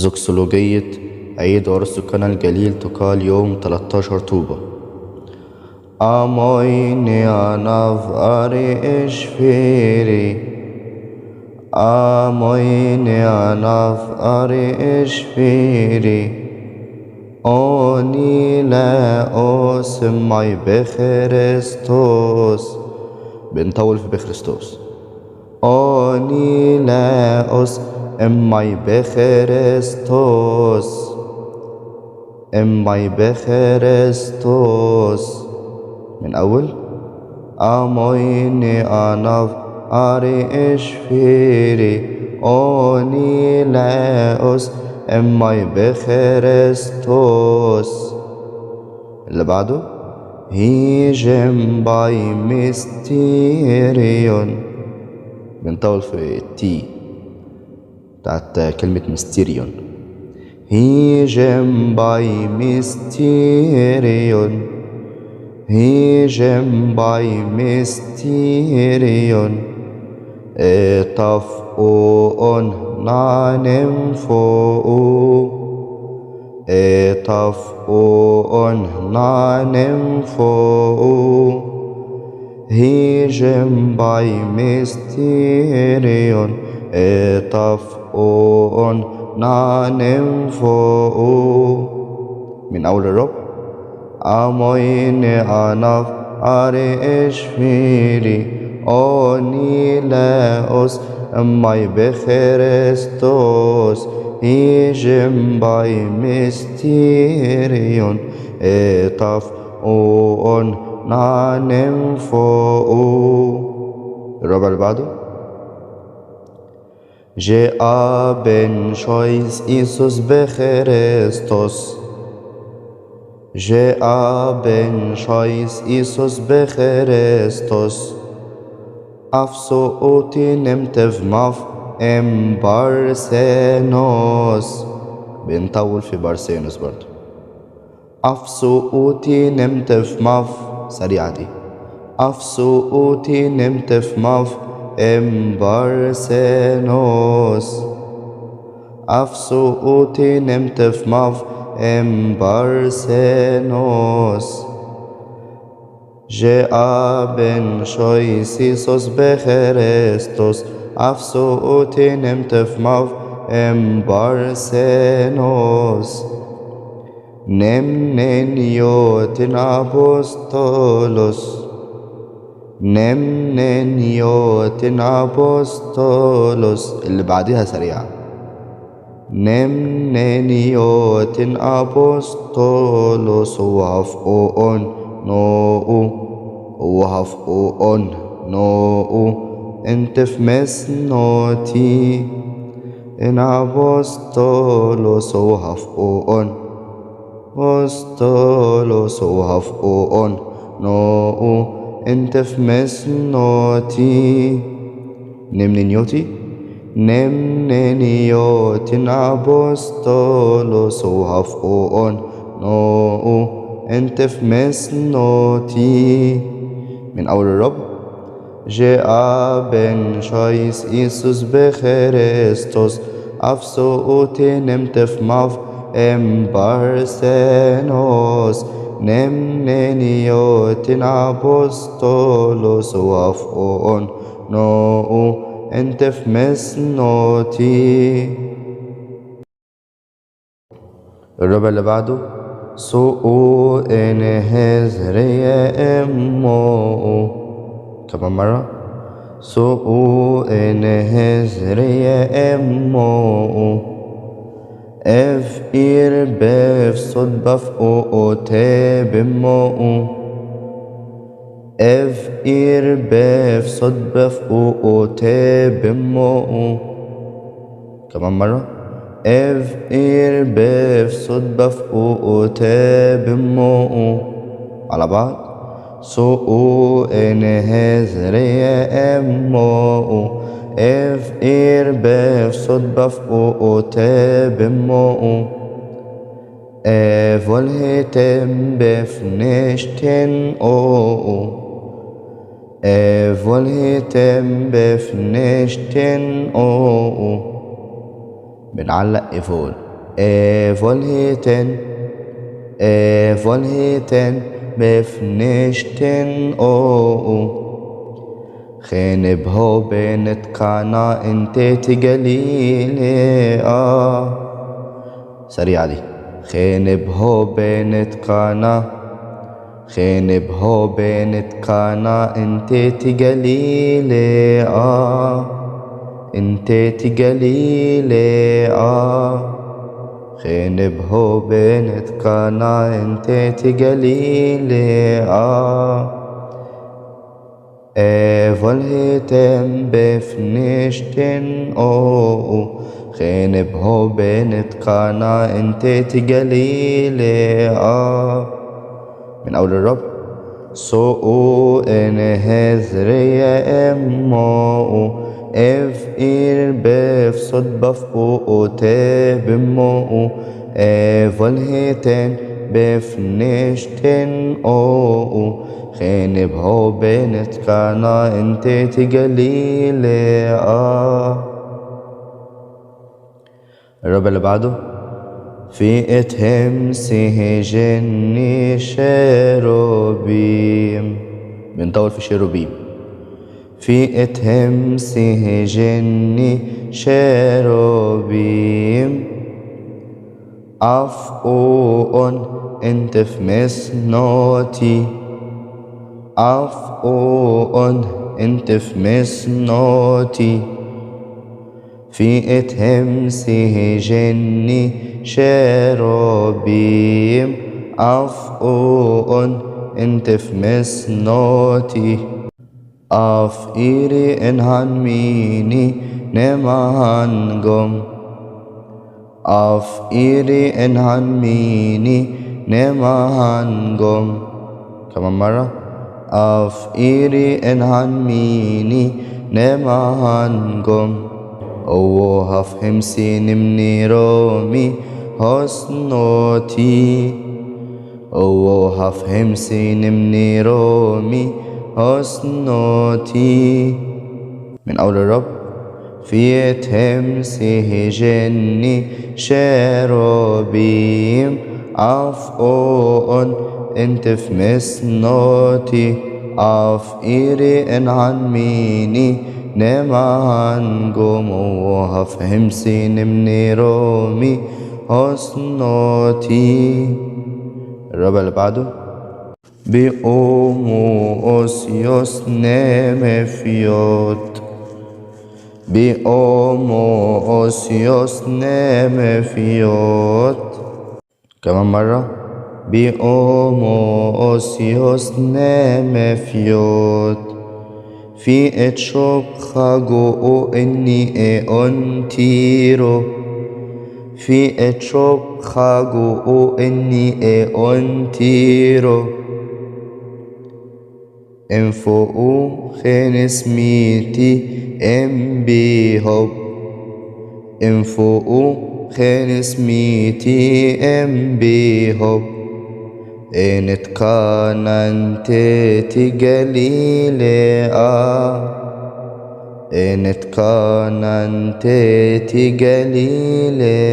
زوكسولوجية عيد عرس سكان الجليل تقال يوم 13 طوبة. Amoyne anav are eşferi, Amoyne anav are eşferi, Oni la osmay بخريستوس. بنطول في بخريستوس. Oni la osmay بخريستوس، امي بخريستوس. من أول أمويني أناف أري إشفيري أوني لاوس امي بخريستوس. اللي بعده هيجم باي ميستيريون. بنطول في التي بتاعت كلمة ميستيريون. هيجم باي ميستيريون، هيجم باي ميستيريون. اتفقون نانم فوق، اتفقون نانم فوق. هيجم باي ميستيريون، اتفقون نانم فوق. من أول الربع أمويني أناف أري إشفيري أوني لاوس امي بخريستوس. هيجم باي ميستيريون اتفقون نانم فوق. الربع اللي بعده جاء بن شويس إيسوس بخريستوس، جاء بن شويس إيسوس بخريستوس. أفسوتي نمتف ماف ام بارسينوس. بنطول في بارسينوس برضو. أفسوتي نمتف ماف، سريعة دي. أفسوتي نمتف ماف ام بارسينوس. أفسوتي نمتف ماف ام بارسينوس. جاء بن شويسيسوس بخريستوس. أفسوتي نمتف ماف ام بارسينوس. نمنيوتن أبوستولوس، نمنيوتن أبوستولوس. اللي بعدها سريعة. نمنيوتن أبوستولوس وهفقون نوء، وهفقون نوء. انت في مسنوتي ان أبوستولوس وهفقون أبوستولوس وهفقون نوء. انت في مسنوتي. نمنيوتي نمنيوتن أبوستولوس وهفقون نوء. انت في مسنوتي. من أول الرب جاء بن شويس إيسوس بخريستوس. أفسوتي نمتف ماف ام بارسينوس. نمنيوتن أبوستولوس وهفقون نوء. انت في مسنوتي. الربع اللي بعده سوء إن هزري أمو. كمان مرة سوء إن هزري أمو. اف إير بف صد بف أو تاب مو. اف إير بف صد بف أو تاب مو. كمان مرة اف إير بف صد بف أو تاب مو. على بعض سوء إن هزري أمو. اف إير بف صد بف أو تاب مو. فولهتم بف نشتن أو. فولهتم بف نشتن أو. بنعلق إيفول volheten befnishten خنب هو بنت كانا انت تقليلي سريعة دي. خنب هو بنت كانا انت تقليلي انت تقليلي خنب هو بنت كانا انت تقليلي volheten befnishten خنب هو بنت كانا انت تقليلي من أول الرب سوء إن هذري أمو إف إير بف صد بفقو تبمو volheten befnishten خنب هو بنت كانا انت تقليلي الرب اللي بعده في اتهم سهجني شيروبيم بنطول في شيروبيم في اتهم سهجني شيروبيم عفو انت في مسنوتي عفو انت في مسنوتي في اتهم سهجني شيروبيم عفو انت في مسنوتي أفئيري إنهان ميني نمهانكم أفئيري إنهان ميني نمهانكم كمان مرة أفئيري إنهان ميني نمهانكم أو هفهم سينمني رومي حسنوتي أو هفهم سينمني رومي حسنوتي من أول الرب في اتهم سهجني شيروبيم عفو انت في مسنوتي أفئيري إنهان ميني نمهانكم وهفهم سينمني رومي حسنوتي الرب اللي بعده بأوموسيوس نمفيوت بأوموسيوس نمفيوت كمان مرة بأوموسيوس نمفيوت في اتشوب خاجو اني اونتيرو في اتشوب خاجو اني اونتيرو انفقو خنس ميتي بيهوب انفقو خنس ميتي بيهوب انت كان انت تقليلي انت كان انت تقليلي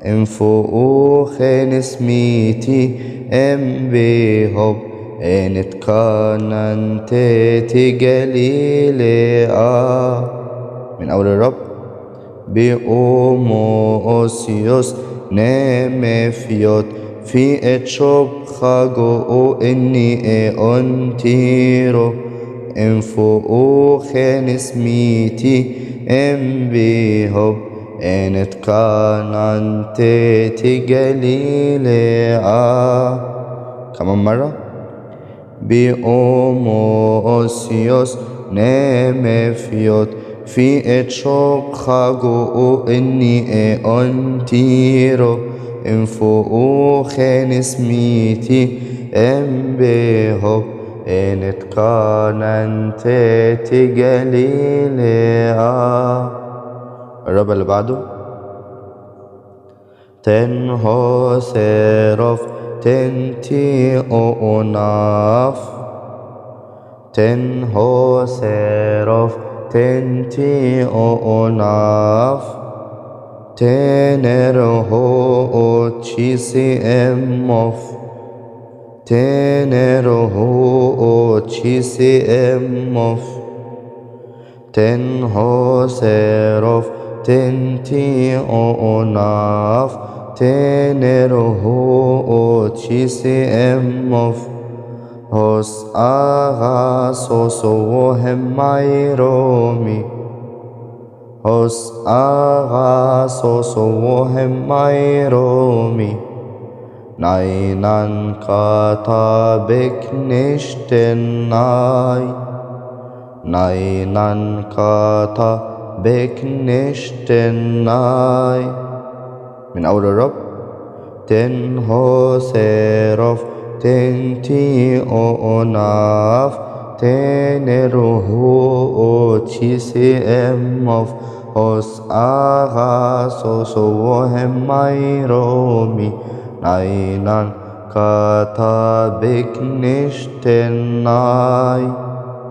انفقو خنس ميتي بيهوب انت كان انت تقليلي من اول الرب بأوموسيوس نمفيوت في اتشوب خاجو اني اونتيرو انفقو خنس ميتي بيهوب انت كان انت تقليلي كمان مرة بأوموسيوس نمفيوت في اتشوب خاجو اني اونتيرو انفقو خنس ميتي بيهوب انت كان انت تقليلي الرب اللي بعده تنهو سيروف تنتي أوناف تنهو سيروف تنتي أوناف tener ho chisi emof, tener ho chisi emof, ten ho serof, ten ti onaf, tener ho chisi emof, hos aga soso hemairomi, hos aga soso hemairomi, nainan kata beknishtenai, nainan kata beknishtenai. من أول الرب ten ho serof, ten ti onaf, tener ho chisi emof, hos aga soso hemairomi, nainan kata beknishtenai.